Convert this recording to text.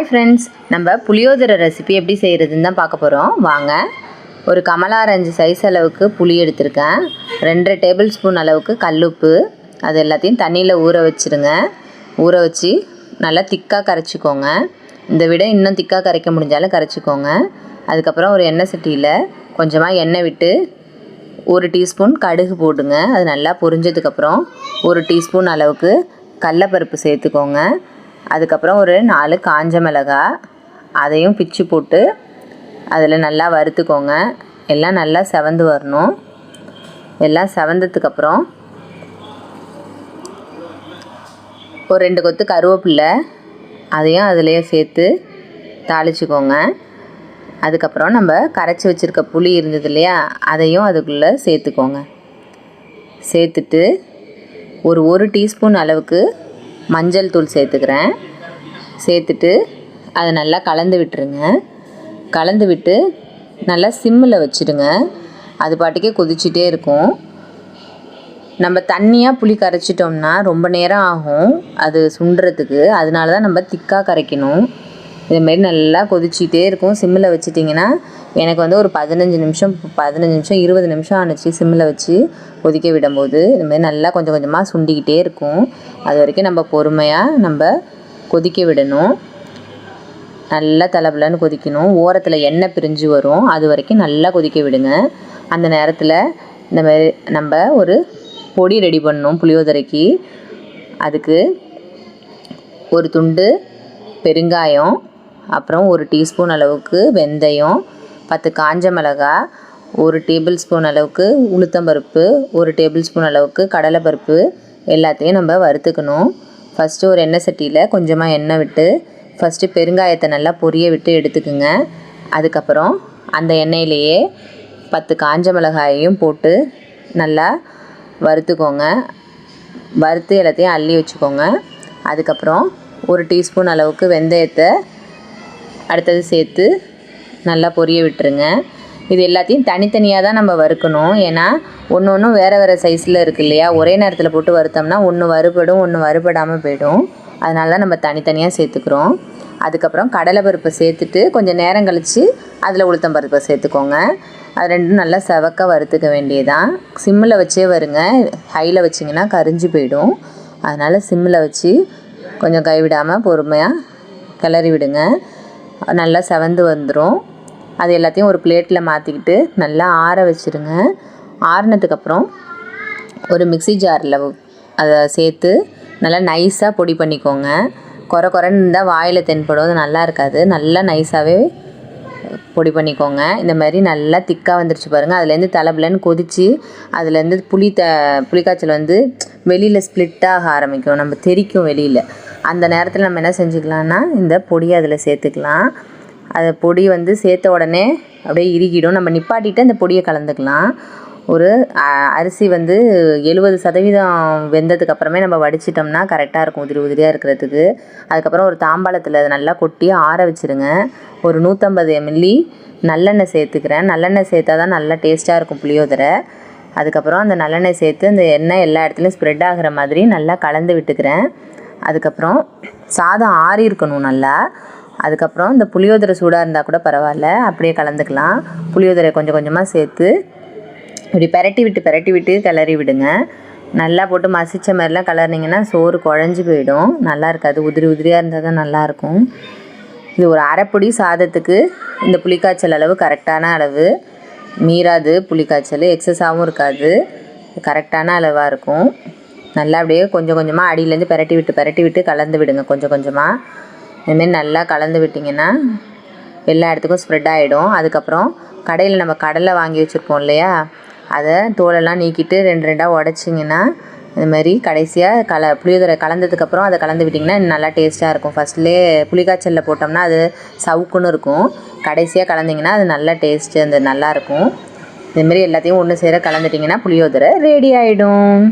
Hi friends, நம்ம புளியோதரை recipe எப்படி செய்கிறதுன்னு தான் பார்க்க போகிறோம். வாங்க. ஒரு கமலாரஞ்சு சைஸ் அளவுக்கு புளி எடுத்திருக்கேன். 2 டேபிள் ஸ்பூன் அளவுக்கு கல்லுப்பு, அது எல்லாத்தையும் தண்ணியில் ஊற வச்சுருங்க. ஊற வச்சு நல்லா திக்காக கரைச்சிக்கோங்க. இந்த விட இன்னும் திக்காக கரைக்க முடிஞ்சாலும் கரைச்சிக்கோங்க. அதுக்கப்புறம் ஒரு எண்ணெய் சட்டியில் கொஞ்சமாக எண்ணெய் விட்டு 1 டீஸ்பூன் கடுகு போடுங்க. அது நல்லா பொரிஞ்சதுக்கப்புறம் 1 டீஸ்பூன் அளவுக்கு கடலைப்பருப்பு சேர்த்துக்கோங்க. அதுக்கப்புறம் ஒரு 4 காஞ்ச மிளகாய், அதையும் பிச்சு போட்டு அதில் நல்லா வறுத்துக்கோங்க. எல்லாம் நல்லா செவந்து வரணும். எல்லாம் செவந்ததுக்கப்புறம் ஒரு 2 கொத்து கருவேப்பிலை, அதையும் அதிலேயே சேர்த்து தாளிச்சிக்கோங்க. அதுக்கப்புறம் நம்ம கரைச்சி வச்சுருக்க புளி இருந்தது இல்லையா, அதையும் அதுக்குள்ளே சேர்த்துக்கோங்க. சேர்த்துட்டு ஒரு டீஸ்பூன் அளவுக்கு மஞ்சள் தூள் சேர்த்துக்கிறேன். சேர்த்துட்டு அதை நல்லா கலந்து விட்டுருங்க. கலந்து விட்டு நல்லா சிம்மில் வச்சுடுங்க. அது பாட்டுக்கே கொதிச்சிட்டே இருக்கும். நம்ம தண்ணியாக புளி கரைச்சிட்டோம்னா ரொம்ப நேரம் ஆகும் அது சுண்டுறதுக்கு. அதனால தான் நம்ம திக்காக கரைக்கணும். இதுமாரி நல்லா கொதிச்சிட்டே இருக்கும். சிம்மில் வச்சிட்டிங்கன்னா, எனக்கு வந்து ஒரு 15 நிமிஷம் 20 நிமிஷம் ஆணுச்சு சிம்மில் வச்சு கொதிக்க விடும்போது. இதுமாரி நல்லா கொஞ்சம் கொஞ்சமாக சுண்டிக்கிட்டே இருக்கும். அது வரைக்கும் நம்ம பொறுமையாக கொதிக்க விடணும். நல்லா தளபலன்னு கொதிக்கணும். ஓரத்தில் எண்ணெய் பிரிஞ்சு வரும். அது வரைக்கும் நல்லா கொதிக்க விடுங்க. அந்த நேரத்தில் இந்த மாதிரி நம்ம ஒரு பொடி ரெடி பண்ணணும் புளியோதரைக்கு. அதுக்கு ஒரு துண்டு பெருங்காயம், அப்புறம் 1 டீஸ்பூன் அளவுக்கு வெந்தயம், 10 காஞ்ச மிளகாய், 1 டேபிள் ஸ்பூன் அளவுக்கு உளுத்தம்பருப்பு, 1 டேபிள் ஸ்பூன் அளவுக்கு கடலைப்பருப்பு, எல்லாத்தையும் நம்ம வறுத்துக்கணும். ஃபஸ்ட்டு ஒரு எண்ணெய் சட்டியில் கொஞ்சமாக எண்ணெய் விட்டு ஃபஸ்ட்டு பெருங்காயத்தை நல்லா பொரிய விட்டு எடுத்துக்குங்க. அதுக்கப்புறம் அந்த எண்ணெயிலேயே 10 காஞ்ச மிளகாயையும் போட்டு நல்லா வறுத்துக்கோங்க. வறுத்து எல்லாத்தையும் அள்ளி வச்சுக்கோங்க. அதுக்கப்புறம் 1 டீஸ்பூன் அளவுக்கு வெந்தயத்தை அடுத்தது சேர்த்து நல்லா பொரிய விட்டுருங்க. இது எல்லாத்தையும் தனித்தனியாக தான் நம்ம வறுக்கணும். ஏன்னா ஒன்றும் வேறு சைஸில் இருக்குது இல்லையா, ஒரே நேரத்தில் போட்டு வறுத்தோம்னா ஒன்று வறுபடும், ஒன்று வறுபடாமல் போயிடும். அதனால தான் நம்ம தனித்தனியாக சேர்த்துக்கிறோம். அதுக்கப்புறம் கடலைப்பருப்பை சேர்த்துட்டு கொஞ்சம் நேரம் கழித்து அதில் உளுத்தம்பருப்பை சேர்த்துக்கோங்க. அது ரெண்டும் நல்லா செவக்க வறுத்துக்க வேண்டியதான். சிம்மில் வச்சே வருங்க. ஹையில் வச்சிங்கன்னா கரிஞ்சு போயிடும். அதனால் சிம்மில் வச்சு கொஞ்சம் கைவிடாமல் பொறுமையாக கிளறி விடுங்க. நல்லா செவந்து வந்துடும். அது எல்லாத்தையும் ஒரு பிளேட்டில் மாற்றிக்கிட்டு நல்லா ஆற வச்சுருங்க. ஆறினதுக்கப்புறம் ஒரு மிக்ஸி ஜாரில் அதை சேர்த்து நல்லா நைஸாக பொடி பண்ணிக்கோங்க. குறைன்னு இருந்தால் வாயில் தென்படும், அது நல்லா இருக்காது. நல்லா நைஸாகவே பொடி பண்ணிக்கோங்க. இந்த மாதிரி நல்லா திக்காக வந்துருச்சு பாருங்கள். அதுலேருந்து தளபலன்னு கொதித்து அதுலேருந்து புளிக்காய்ச்சல் வந்து வெளியில் ஸ்ப்ளிட்டாக ஆரம்பிக்கும், நம்ம தெரிக்கும் வெளியில். அந்த நேரத்தில் நம்ம என்ன செஞ்சுக்கலான்னா, இந்த பொடியை அதில் சேர்த்துக்கலாம். அதை பொடி வந்து சேர்த்த உடனே அப்படியே இறுகிடும். நம்ம நிப்பாட்டிட்டு அந்த பொடியை கலந்துக்கலாம். ஒரு அரிசி வந்து 70% வெந்ததுக்கு அப்புறமே நம்ம வடிச்சிட்டோம்னா கரெக்டாக இருக்கும், உதிரியாக இருக்கிறதுக்கு. அதுக்கப்புறம் ஒரு தாம்பாளத்தில் அதை நல்லா கொட்டி ஆற வச்சுருங்க. ஒரு 150 ml நல்லெண்ணெய் சேர்த்துக்கிறேன். நல்லெண்ணெய் சேர்த்தா தான் நல்லா டேஸ்ட்டாக இருக்கும் புளியோதரை. அதுக்கப்புறம் அந்த நல்லெண்ணெய் சேர்த்து அந்த எண்ணெய் எல்லா இடத்துலையும் ஸ்ப்ரெட் ஆகிற மாதிரி நல்லா கலந்து விட்டுக்கிறேன். அதுக்கப்புறம் சாதம் ஆறி இருக்கணும் நல்லா. அதுக்கப்புறம் இந்த புளியோதரை சூடாக இருந்தால் கூட பரவாயில்ல, அப்படியே கலந்துக்கலாம். புளியோதரை கொஞ்சம் கொஞ்சமாக சேர்த்து இப்படி பெரட்டி விட்டு கிளறி விடுங்க. நல்லா போட்டு மசித்த மாதிரிலாம் கிளறினீங்கன்னா சோறு குழஞ்சி போயிடும், நல்லா இருக்காது. உதிரியாக இருந்தால் தான் நல்லாயிருக்கும். இது ஒரு அரைப்பொடி சாதத்துக்கு இந்த புளிக்காய்ச்சல் அளவு கரெக்டான அளவு. மீறாது புளிக்காய்ச்சல், எக்ஸஸாகவும் இருக்காது, கரெக்டான அளவாக இருக்கும். நல்லா அப்படியே கொஞ்சம் கொஞ்சமாக அடியிலேருந்து பெரட்டி விட்டு கலந்து விடுங்க. கொஞ்சம் கொஞ்சமாக இதுமாரி நல்லா கலந்து விட்டிங்கன்னா எல்லா இடத்துக்கும் ஸ்ப்ரெட் ஆகிடும். அதுக்கப்புறம் கடையில் நம்ம கடலை வாங்கி வச்சுருப்போம் இல்லையா, அதை தோலெல்லாம் நீக்கிட்டு 2 உடச்சிங்கன்னா இதுமாதிரி கடைசியாக புளியோதரை கலந்ததுக்கப்புறம் அதை கலந்து விட்டிங்கன்னா நல்லா டேஸ்ட்டாக இருக்கும். ஃபஸ்ட்லேயே புளிக்காய்ச்சலில் போட்டோம்னா அது சவுக்குன்னு இருக்கும். கடைசியாக கலந்திங்கன்னா அது நல்லா டேஸ்ட்டு, அந்த நல்லாயிருக்கும். இதுமாரி எல்லாத்தையும் ஒன்று சேர கலந்துட்டிங்கன்னா புளியோதரை ரெடி ஆகிடும்.